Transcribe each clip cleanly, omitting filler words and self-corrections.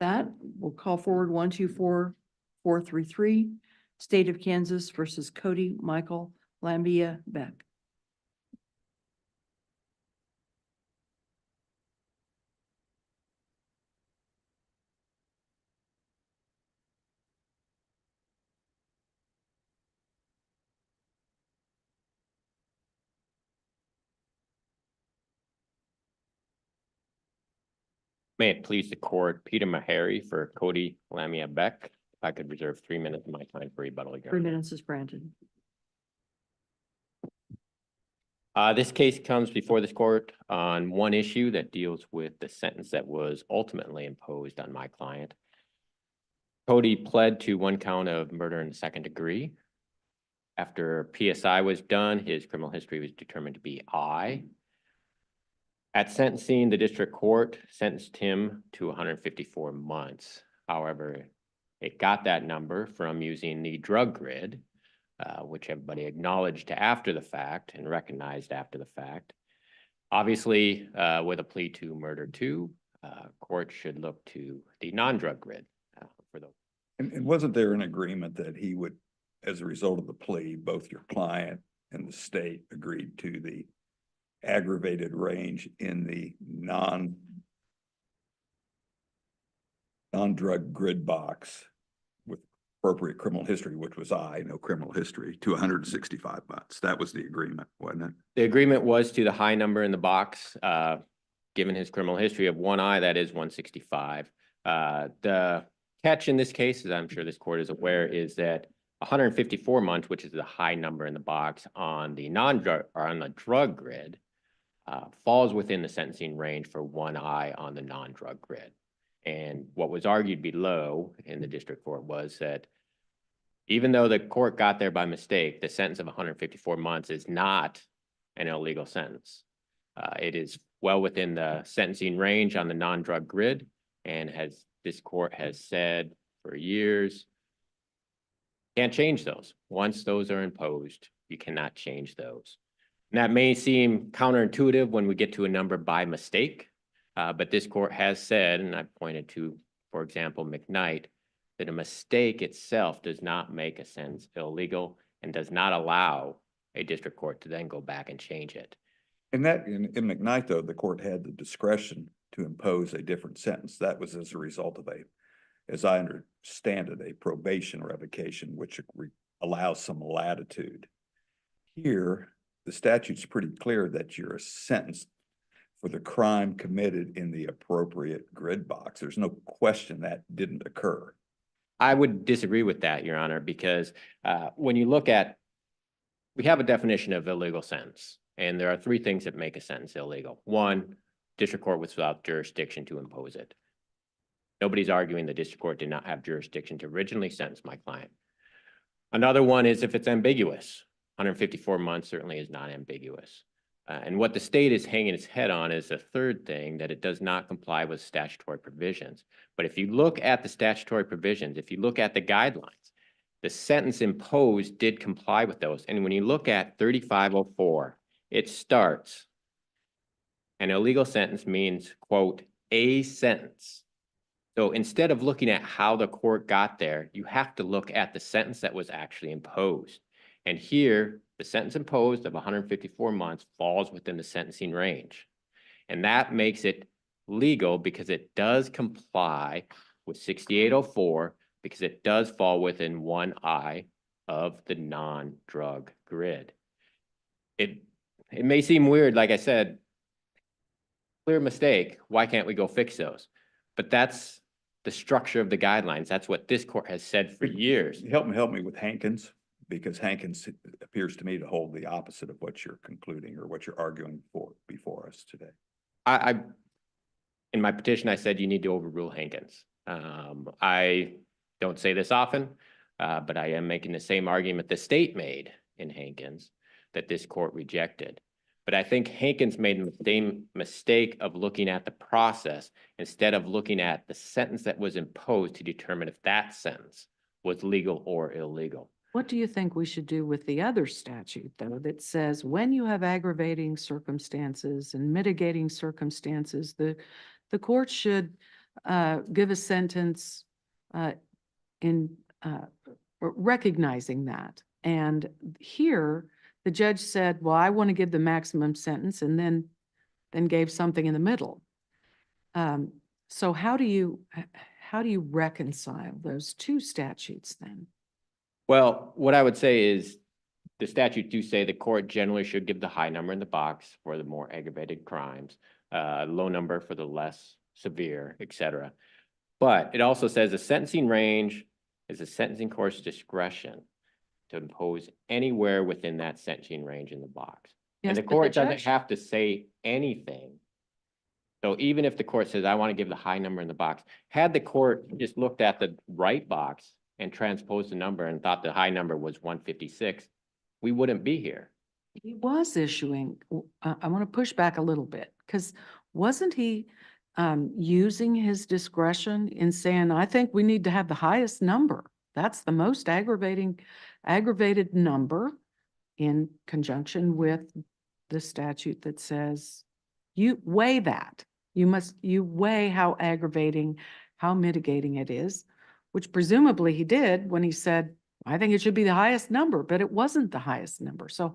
That will call forward 124433, State of Kansas versus Cody Michael Lamia-Beck. May it please the court, Peter Meharry for Cody Lamia-Beck. If I could reserve 3 minutes of my time for rebuttal. 3 minutes is granted. This case comes before this court on one issue that deals with the sentence that was ultimately imposed on my client. Cody pled to 1 count of murder in the 2nd degree. After PSI was done, his criminal history was determined to be I. At sentencing, the district court sentenced him to 154 months. However, it got that number from using the drug grid, which everybody acknowledged after the fact and recognized after the fact. Obviously, with a plea to murder 2, court should look to the non-drug grid for those. And wasn't there an agreement that he would, as a result of the plea, both your client and the state agreed to the aggravated range in the non-drug grid box with appropriate criminal history, which was no criminal history, to 165 months. That was the agreement, wasn't it? The agreement was to the high number in the box. Given his criminal history of 1I, that is 165. The catch in this case, as I'm sure this court is aware, is that 154 months, which is the high number in the box on the non-drug or on the drug grid, falls within the sentencing range for 1I on the non-drug grid. And what was argued below in the district court was that even though the court got there by mistake, the sentence of 154 months is not an illegal sentence. It is well within the sentencing range on the non-drug grid, and as this court has said for years, can't change those. Once those are imposed, you cannot change those. And that may seem counterintuitive when we get to a number by mistake, but this court has said, and I pointed to, for example, McKnight, that a mistake itself does not make a sentence illegal and does not allow a district court to then go back and change it. And that in McKnight, though, the court had the discretion to impose a different sentence. That was as a result of as I understand it, a probation revocation, which allows some latitude. Here, the statute's pretty clear that you're sentenced for the crime committed in the appropriate grid box. There's no question that didn't occur. I would disagree with that, Your Honor, because when you look at, we have a definition of illegal sentence, and there are 3 things that make a sentence illegal. 1, district court was without jurisdiction to impose it. Nobody's arguing the district court did not have jurisdiction to originally sentence my client. Another one is if it's ambiguous. 154 months certainly is not ambiguous. And what the state is hanging its head on is the 3rd thing, that it does not comply with statutory provisions. But if you look at the statutory provisions, if you look at the guidelines, the sentence imposed did comply with those. And when you look at 3504, it starts, an illegal sentence means, quote, a sentence. So instead of looking at how the court got there, you have to look at the sentence that was actually imposed. And here, the sentence imposed of 154 months falls within the sentencing range. And that makes it legal because it does comply with 6804, because it does fall within 1I of the non-drug grid. It may seem weird, like I said, clear mistake, why can't we go fix those? But that's the structure of the guidelines. That's what this court has said for years. Help me with Hankins, because Hankins appears to me to hold the opposite of what you're concluding or what you're arguing for before us today. In my petition, I said you need to overrule Hankins. I don't say this often, but I am making the same argument the state made in Hankins that this court rejected. But I think Hankins made the same mistake of looking at the process instead of looking at the sentence that was imposed to determine if that sentence was legal or illegal. What do you think we should do with the other statute, though, that says when you have aggravating circumstances and mitigating circumstances, the court should give a sentence in recognizing that. And here, the judge said, well, I want to give the maximum sentence, and then gave something in the middle. So how do you reconcile those two statutes then? Well, what I would say is the statute do say the court generally should give the high number in the box for the more aggravated crimes, low number for the less severe, et cetera. But it also says the sentencing range is a sentencing court's discretion to impose anywhere within that sentencing range in the box. And Yes, the but the court doesn't judge- have to say anything. So even if the court says, I want to give the high number in the box, had the court just looked at the right box and transposed the number and thought the high number was 156, we wouldn't be here. He was issuing, I want to push back a little bit, because wasn't he using his discretion in saying, I think we need to have the highest number? That's the most aggravated number, in conjunction with the statute that says, you weigh that. You weigh how aggravating, how mitigating it is, which presumably he did when he said, I think it should be the highest number, but it wasn't the highest number. So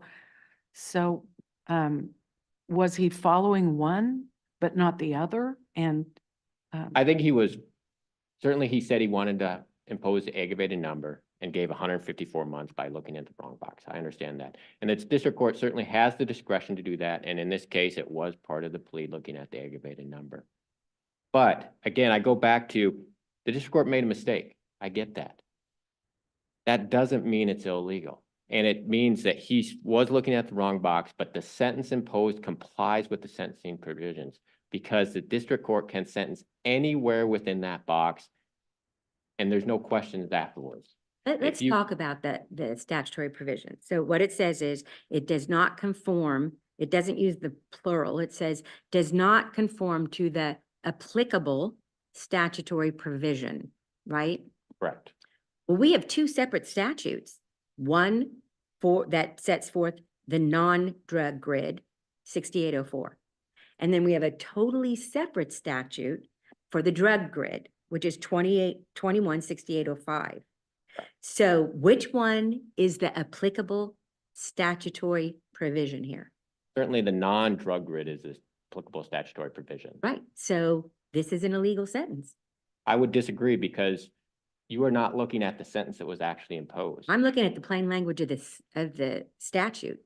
was he following one, but not the other? And I think he was, certainly he said he wanted to impose the aggravated number and gave 154 months by looking at the wrong box. I understand that. And the district court certainly has the discretion to do that. And in this case, it was part of the plea looking at the aggravated number. But again, I go back to the district court made a mistake. I get that. That doesn't mean it's illegal. And it means that he was looking at the wrong box, but the sentence imposed complies with the sentencing provisions because the district court can sentence anywhere within that box. And there's no questions afterwards. Let's talk about the statutory provision. So what it says is it does not conform, it doesn't use the plural, it says does not conform to the applicable statutory provision, right? Correct. Well, we have two separate statutes. One that sets forth the non-drug grid, 6804. And then we have a totally separate statute for the drug grid, which is 216805. So which one is the applicable statutory provision here? Certainly the non-drug grid is the applicable statutory provision. Right. So this is an illegal sentence. I would disagree because you are not looking at the sentence that was actually imposed. I'm looking at the plain language of the statute.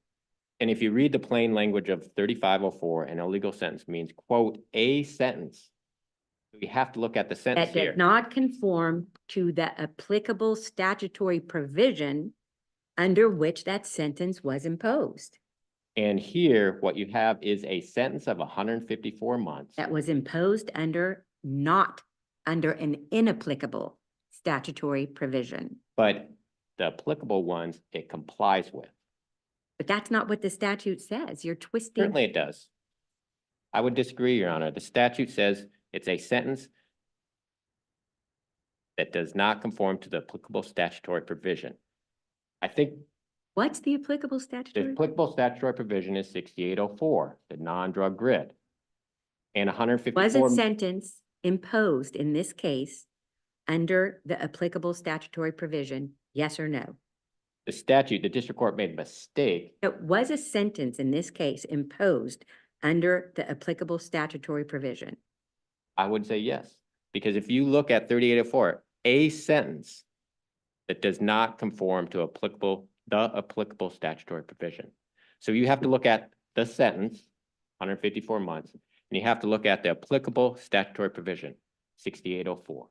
And if you read the plain language of 3504, an illegal sentence means, quote, a sentence. We have to look at the sentence That here. does not conform to the applicable statutory provision under which that sentence was imposed. And here, what you have is a sentence of 154 months. That was imposed not under an inapplicable statutory provision. But the applicable ones, it complies with. But that's not what the statute says. You're twisting. Certainly it does. I would disagree, Your Honor. The statute says it's a sentence that does not conform to the applicable statutory provision. I think What's the applicable the statutory? applicable statutory provision is 6804, the non-drug grid. And 154. Was a sentence imposed in this case under the applicable statutory provision, yes or no? The statute, the district court made a mistake. It was a sentence in this case imposed under the applicable statutory provision. I would say yes, because if you look at 3804, a sentence that does not conform to the applicable statutory provision. So you have to look at the sentence, 154 months, and you have to look at the applicable statutory provision, 6804.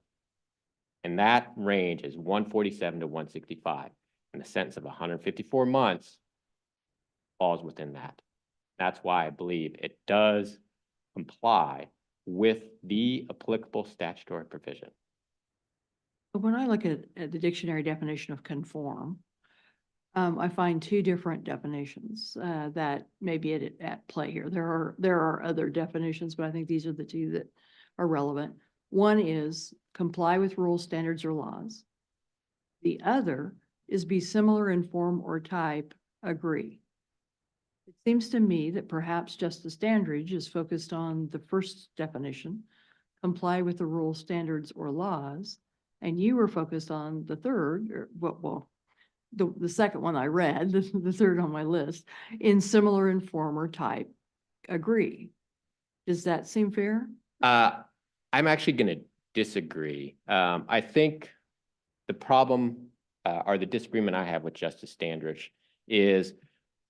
And that range is 147 to 165. And the sentence of 154 months falls within that. That's why I believe it does comply with the applicable statutory provision. But when I look at the dictionary definition of conform, I find two different definitions that may be at play here. There are other definitions, but I think these are the two that are relevant. One is comply with rules, standards, or laws. The other is be similar in form or type, agree. It seems to me that perhaps Justice Dandridge is focused on the first definition, comply with the rules, standards, or laws. And you were focused on the third, or well, the second one I read, the third on my list, in similar and former type, agree. Does that seem fair? I'm actually going to disagree. I think the problem or the disagreement I have with Justice Standridge is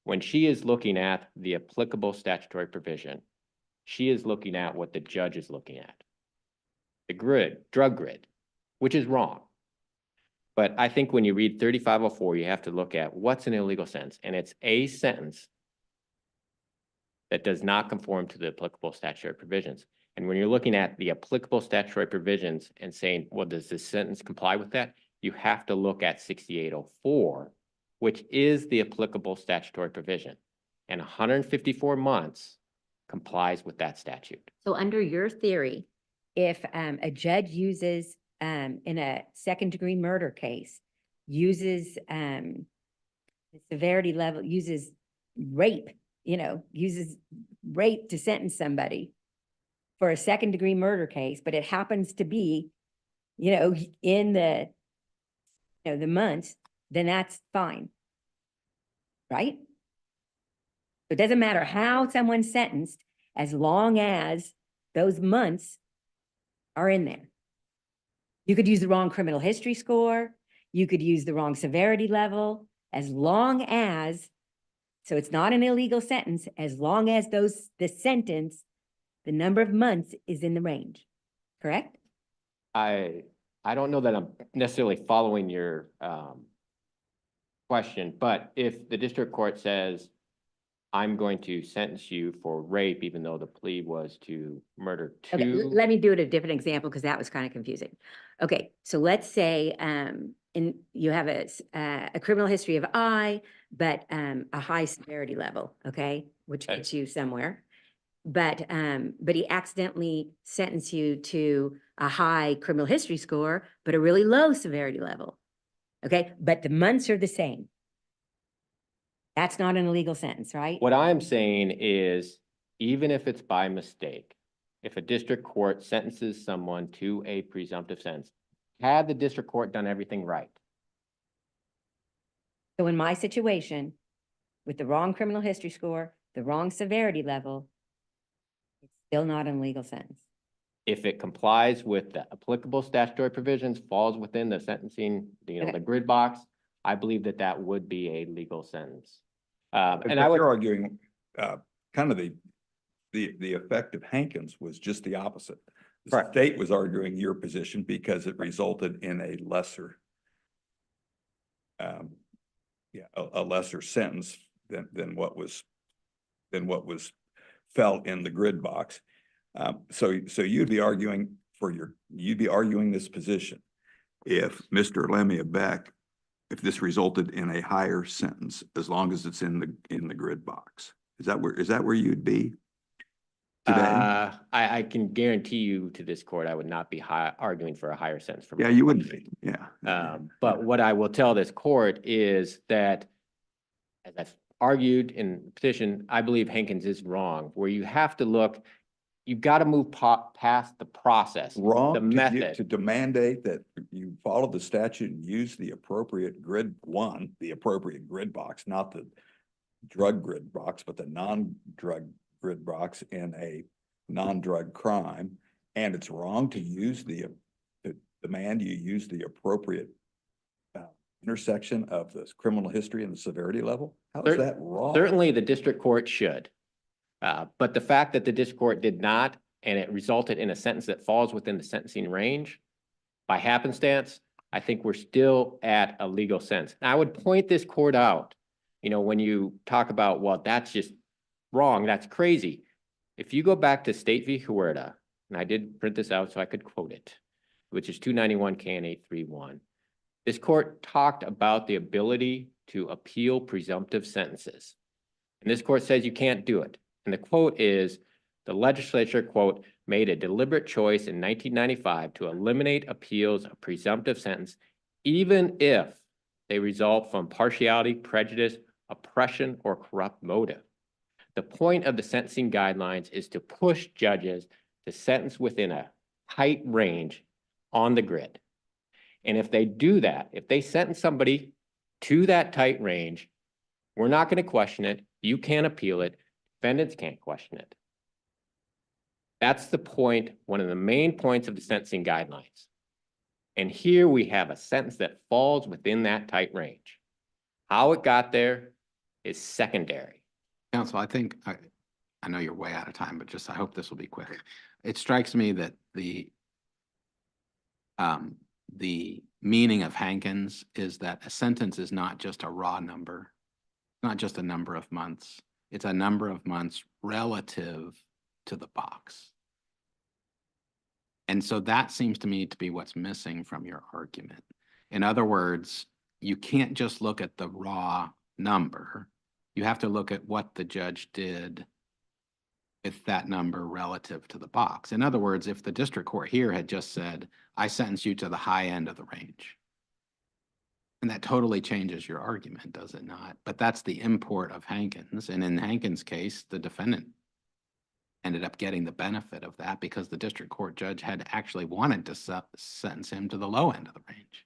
when she is looking at the applicable statutory provision, she is looking at what the judge is looking at. The drug grid, which is wrong. But I think when you read 3504, you have to look at what's an illegal sentence, and it's a sentence that does not conform to the applicable statutory provisions. And when you're looking at the applicable statutory provisions and saying, well, does this sentence comply with that? You have to look at 6804, which is the applicable statutory provision. And 154 months complies with that statute. So under your theory, if a judge uses, in a second-degree murder case, uses the severity level, uses rape, uses rape to sentence somebody for a second-degree murder case, but it happens to be, in the, the months, then that's fine. Right? It doesn't matter how someone's sentenced, as long as those months are in there. You could use the wrong criminal history score. You could use the wrong severity level, as long as, so it's not an illegal sentence, as long as the sentence, the number of months is in the range, correct? I don't know that I'm necessarily following your question, but if the district court says, I'm going to sentence you for rape, even though the plea was to murder Okay, two. let me do it a different example because that was kind of confusing. Okay, so let's say you have a criminal history of I, but a high severity level, okay, which Okay. gets you somewhere. But he accidentally sentenced you to a high criminal history score, but a really low severity level. Okay, but the months are the same. That's not an illegal sentence, right? What I'm saying is, even if it's by mistake, if a district court sentences someone to a presumptive sentence, had the district court done everything right? So in my situation, with the wrong criminal history score, the wrong severity level, it's still not an illegal sentence. If it complies with the applicable statutory provisions, falls within the sentencing, Okay. the grid box, I believe that that would be a legal sentence. But And I would, you're arguing, kind of the effect of Hankins was just the opposite. The Correct. state was arguing your position because it resulted in a lesser, a lesser sentence than what was felt in the grid box. So you'd be arguing this position if Mr. Lamia-Beck, if this resulted in a higher sentence, as long as it's in the grid box. Is that where you'd be today? I can guarantee you to this court, I would not be arguing for a higher sentence for. Yeah, you wouldn't be, yeah. But what I will tell this court is that, as I've argued in the petition, I believe Hankins is wrong, where you have to look, you've got to move past the process, Wrong the method. to mandate that you follow the statute and use the appropriate grid box, not the drug grid box, but the non-drug grid box in a non-drug crime. And it's wrong to use to demand you use the appropriate intersection of the criminal history and the severity level. How is that wrong? Certainly the district court should. But the fact that the district court did not, and it resulted in a sentence that falls within the sentencing range by happenstance, I think we're still at a legal sentence. And I would point this court out, when you talk about, well, that's just wrong, that's crazy. If you go back to State v. Huerta, and I did print this out so I could quote it, which is 291 KN 831. This court talked about the ability to appeal presumptive sentences. And this court says you can't do it. And the quote is, the legislature, quote, made a deliberate choice in 1995 to eliminate appeals of presumptive sentence, even if they result from partiality, prejudice, oppression, or corrupt motive. The point of the sentencing guidelines is to push judges to sentence within a tight range on the grid. And if they do that, if they sentence somebody to that tight range, we're not going to question it. You can't appeal it. Defendants can't question it. That's the point, one of the main points of the sentencing guidelines. And here we have a sentence that falls within that tight range. How it got there is secondary. Counsel, I think, I know you're way out of time, but just, I hope this will be quick. It strikes me that the meaning of Hankins is that a sentence is not just a raw number, not just a number of months. It's a number of months relative to the box. And so that seems to me to be what's missing from your argument. In other words, you can't just look at the raw number. You have to look at what the judge did with that number relative to the box. In other words, if the district court here had just said, I sentence you to the high end of the range, and that totally changes your argument, does it not? But that's the import of Hankins. And in Hankins' case, the defendant ended up getting the benefit of that because the district court judge had actually wanted to sentence him to the low end of the range.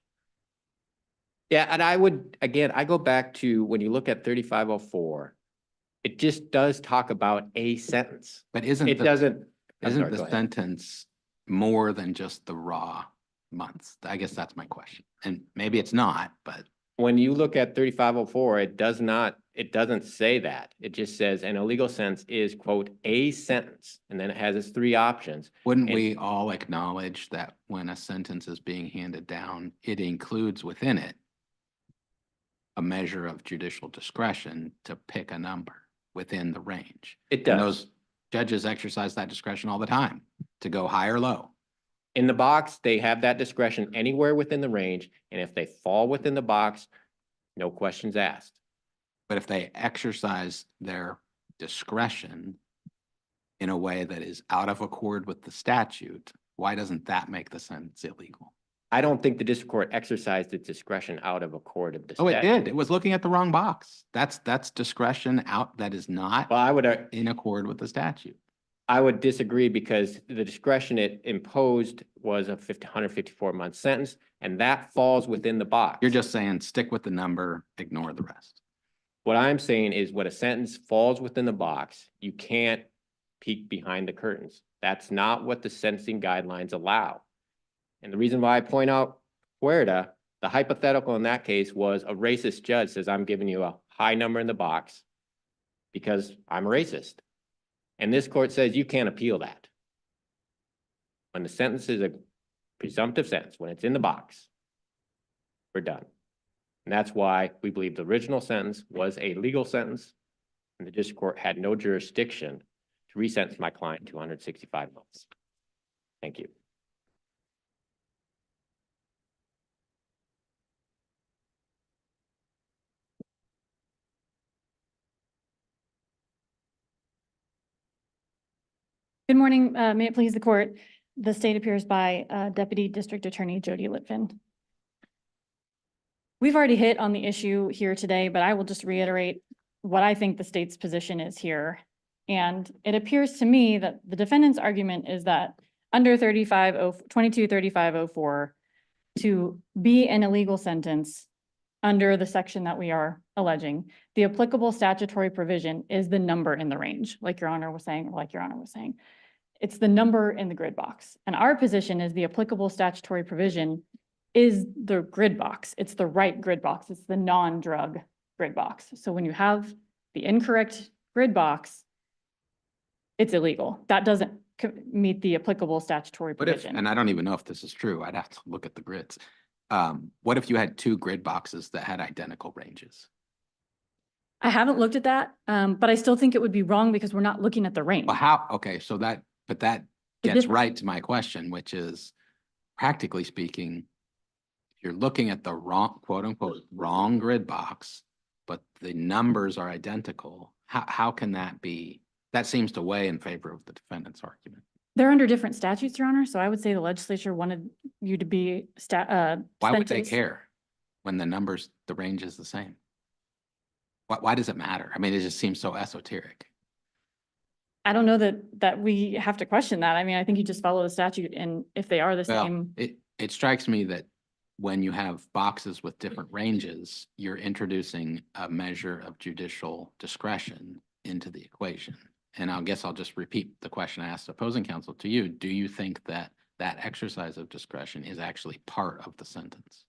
Yeah, and I would, again, I go back to when you look at 3504, it just does talk about a sentence. But isn't It doesn't. I'm isn't sorry, the go ahead. sentence more than just the raw months? I guess that's my question. And maybe it's not, but When you look at 3504, it doesn't say that. It just says an illegal sentence is, quote, a sentence. And then it has its three options. wouldn't And- we all acknowledge that when a sentence is being handed down, it includes within it a measure of judicial discretion to pick a number within the range? It And does. those judges exercise that discretion all the time to go high or low. In the box, they have that discretion anywhere within the range. And if they fall within the box, no questions asked. But if they exercise their discretion in a way that is out of accord with the statute, why doesn't that make the sentence illegal? I don't think the district court exercised its discretion out of accord of the Oh, it statute. did. It was looking at the wrong box. That's discretion out that is not Well, in accord with the statute. I would disagree because the discretion it imposed was a 154-month sentence, and that falls within the box. You're just saying stick with the number, ignore the rest. What I'm saying is when a sentence falls within the box, you can't peek behind the curtains. That's not what the sentencing guidelines allow. And the reason why I point out Huerta, the hypothetical in that case was a racist judge says, I'm giving you a high number in the box because I'm racist. And this court says you can't appeal that. When the sentence is a presumptive sentence, when it's in the box, we're done. And that's why we believe the original sentence was a legal sentence and the district court had no jurisdiction to resentence my client to 165 months. Thank you. Good morning. May it please the court. The state appears by Deputy District Attorney Jody Litvin. We've already hit on the issue here today, but I will just reiterate what I think the state's position is here. And it appears to me that the defendant's argument is that under 223504 to be an illegal sentence under the section that we are alleging, the applicable statutory provision is the number in the range, like Your Honor was saying, It's the number in the grid box. And our position is the applicable statutory provision is the grid box. It's the right grid box. It's the non-drug grid box. So when you have the incorrect grid box, it's illegal. That doesn't meet the applicable statutory But if, provision. and I don't even know if this is true, I'd have to look at the grids. What if you had two grid boxes that had identical ranges? I haven't looked at that, but I still think it would be wrong because we're not looking at the range. Well, how, okay, so that The gets diff- right to my question, which is practically speaking, you're looking at the wrong, quote unquote, wrong grid box, but the numbers are identical. How can that be? That seems to weigh in favor of the defendant's argument. They're under different statutes, Your Honor, so I would say the legislature wanted you to be Why would they sentenced- care when the numbers, the range is the same? Why does it matter? I mean, it just seems so esoteric. I don't know that we have to question that. I mean, I think you just follow the statute, and if they are the Well, same, it strikes me that when you have boxes with different ranges, you're introducing a measure of judicial discretion into the equation. And I guess I'll just repeat the question I asked opposing counsel to you. Do you think that that exercise of discretion is actually part of the sentence?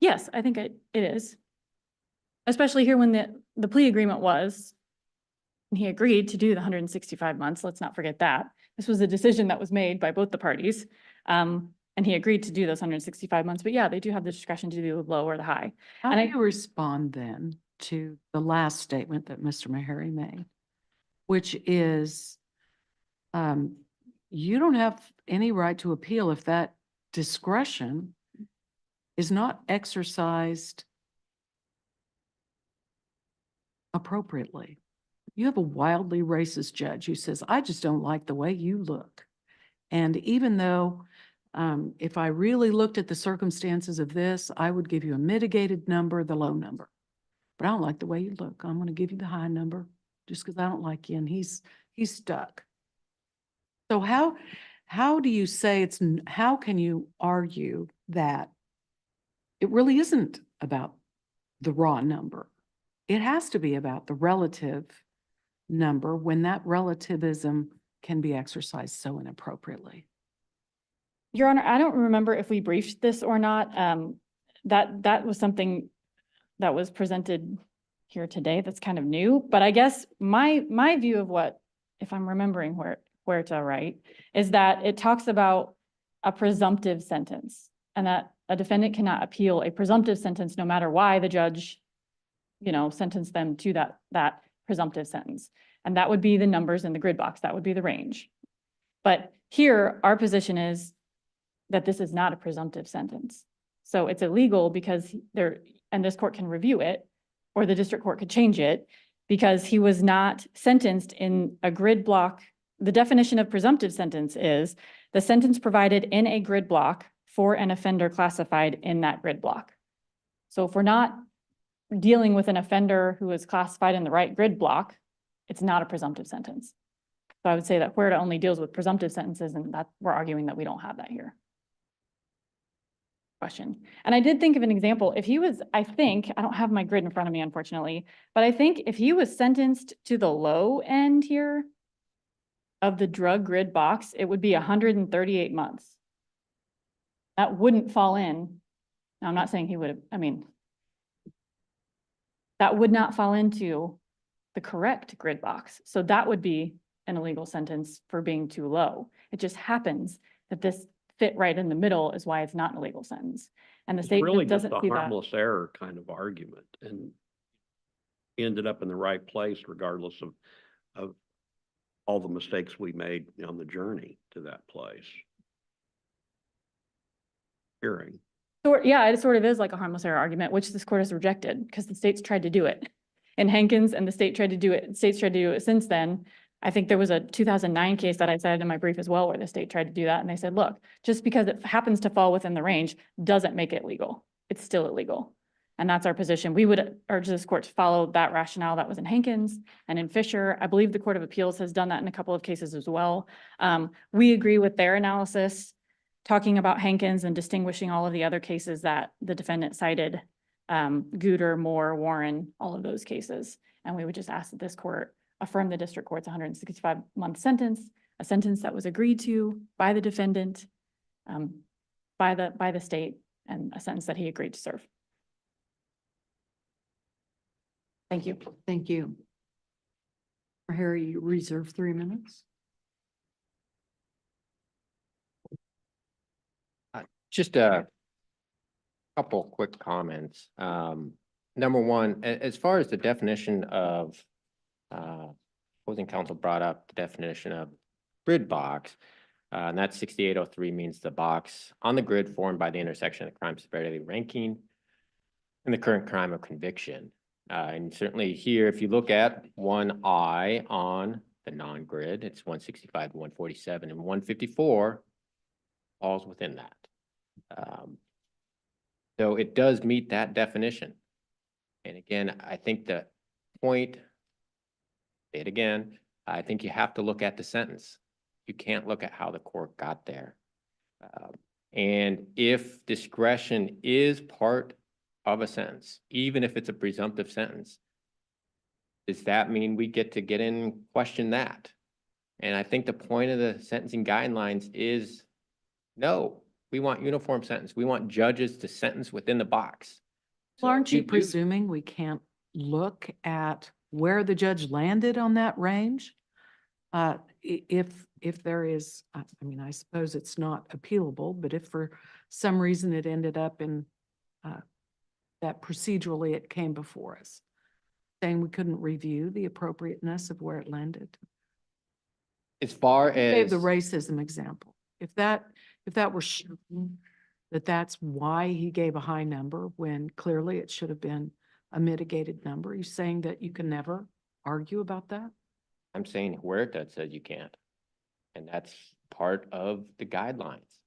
yes, I think it is. Especially here when the plea agreement was, and he agreed to do the 165 months. Let's not forget that. This was a decision that was made by both the parties. And he agreed to do those 165 months. But yeah, they do have the discretion to do the low or the high. How And do I- you respond then to the last statement that Mr. Meharry made, which is, you don't have any right to appeal if that discretion is not exercised appropriately. You have a wildly racist judge who says, I just don't like the way you look. And even though, if I really looked at the circumstances of this, I would give you a mitigated number, the low number. But I don't like the way you look. I'm going to give you the high number just because I don't like you. And he's stuck. So how do you say how can you argue that it really isn't about the raw number? It has to be about the relative number when that relativism can be exercised so inappropriately. Your Honor, I don't remember if we briefed this or not. That was something that was presented here today that's kind of new, but I guess my view of what, if I'm remembering where to write, is that it talks about a presumptive sentence and that a defendant cannot appeal a presumptive sentence no matter why the judge, sentenced them to that presumptive sentence. And that would be the numbers in the grid box. That would be the range. But here, our position is that this is not a presumptive sentence. So it's illegal because and this court can review it, or the district court could change it, because he was not sentenced in a grid block. The definition of presumptive sentence is the sentence provided in a grid block for an offender classified in that grid block. So if we're not dealing with an offender who is classified in the right grid block, it's not a presumptive sentence. So I would say that Huerta only deals with presumptive sentences, and that we're arguing that we don't have that here. Question. And I did think of an example. If he was, I don't have my grid in front of me, unfortunately, but I think if he was sentenced to the low end here of the drug grid box, it would be 138 months. That wouldn't fall in. Now, I'm not saying he would have, that would not fall into the correct grid box. So that would be an illegal sentence for being too low. It just happens that this fit right in the middle is why it's not an illegal sentence. And the It's state really just doesn't a see that. harmless error kind of argument, and he ended up in the right place regardless of all the mistakes we made on the journey to that place. Hearing. Yeah, it sort of is like a harmless error argument, which this court has rejected because the states tried to do it in Hankins, and the states tried to do it since then. I think there was a 2009 case that I cited in my brief as well, where the state tried to do that. And they said, look, just because it happens to fall within the range doesn't make it legal. It's still illegal. And that's our position. We would urge this court to follow that rationale that was in Hankins and in Fisher. I believe the Court of Appeals has done that in a couple of cases as well. We agree with their analysis, talking about Hankins and distinguishing all of the other cases that the defendant cited, Gooder, Moore, Warren, all of those cases. And we would just ask that this court affirm the district court's 165-month sentence, a sentence that was agreed to by the defendant, by the state, and a sentence that he agreed to serve. Thank you. Thank you. Harry, you reserve 3 minutes. Just a couple quick comments. Number one, as far as the definition of, opposing counsel brought up the definition of grid box, and that 6803 means the box on the grid formed by the intersection of crime severity ranking and the current crime of conviction. And certainly here, if you look at 1I on the non-grid, it's 165, 147, and 154 falls within that. So it does meet that definition. And again, I think the point, say it again, I think you have to look at the sentence. You can't look at how the court got there. And if discretion is part of a sentence, even if it's a presumptive sentence, does that mean we get in and question that? And I think the point of the sentencing guidelines is, no, we want uniform sentence. We want judges to sentence within the box. Well, So aren't you do- presuming we can't look at where the judge landed on that range? If there is, I mean, I suppose it's not appealable, but if for some reason it ended up in that procedurally it came before us, saying we couldn't review the appropriateness of where it landed. As far Gave as, the racism example. If that were shown that that's why he gave a high number when clearly it should have been a mitigated number, are you saying that you can never argue about that? I'm saying where it says you can't. And that's part of the guidelines.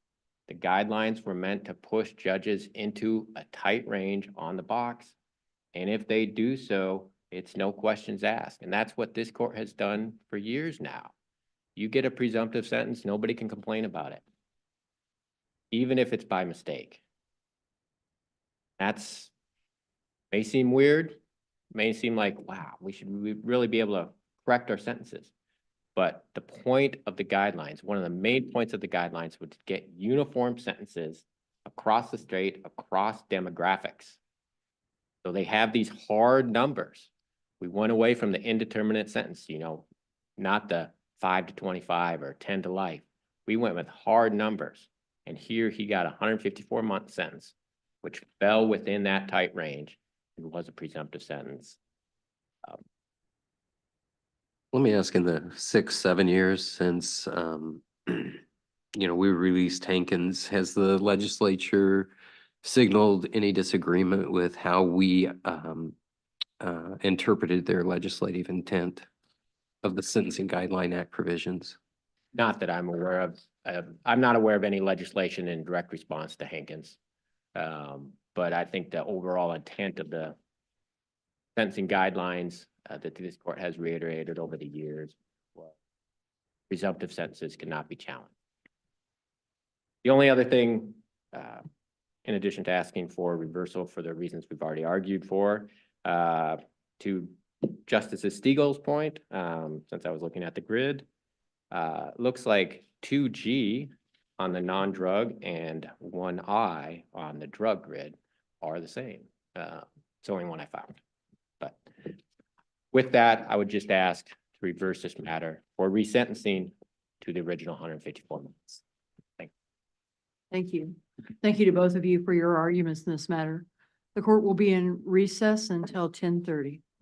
The guidelines were meant to push judges into a tight range on the box. And if they do so, it's no questions asked. And that's what this court has done for years now. You get a presumptive sentence, nobody can complain about it, even if it's by mistake. That's, may seem weird, may seem like, wow, we should really be able to correct our sentences. But the point of the guidelines, one of the main points of the guidelines would get uniform sentences across the state, across demographics. So they have these hard numbers. We went away from the indeterminate sentence, not the 5 to 25 or 10 to life. We went with hard numbers. And here he got a 154-month sentence, which fell within that tight range and was a presumptive sentence. Let me ask, in the 6, 7 years since, we released Hankins, has the legislature signaled any disagreement with how we interpreted their legislative intent of the Sentencing Guideline Act provisions? Not that I'm aware of. I'm not aware of any legislation in direct response to Hankins. But I think the overall intent of the sentencing guidelines that this court has reiterated over the years, presumptive sentences cannot be challenged. The only other thing, in addition to asking for reversal for the reasons we've already argued for, to Justice Stiegel's point, since I was looking at the grid, looks like 2G on the non-drug and 1I on the drug grid are the same. It's the only one I found. But with that, I would just ask to reverse this matter for resentencing to the original 154 months. Thank you. Thank you to both of you for your arguments in this matter. The court will be in recess until 10:30.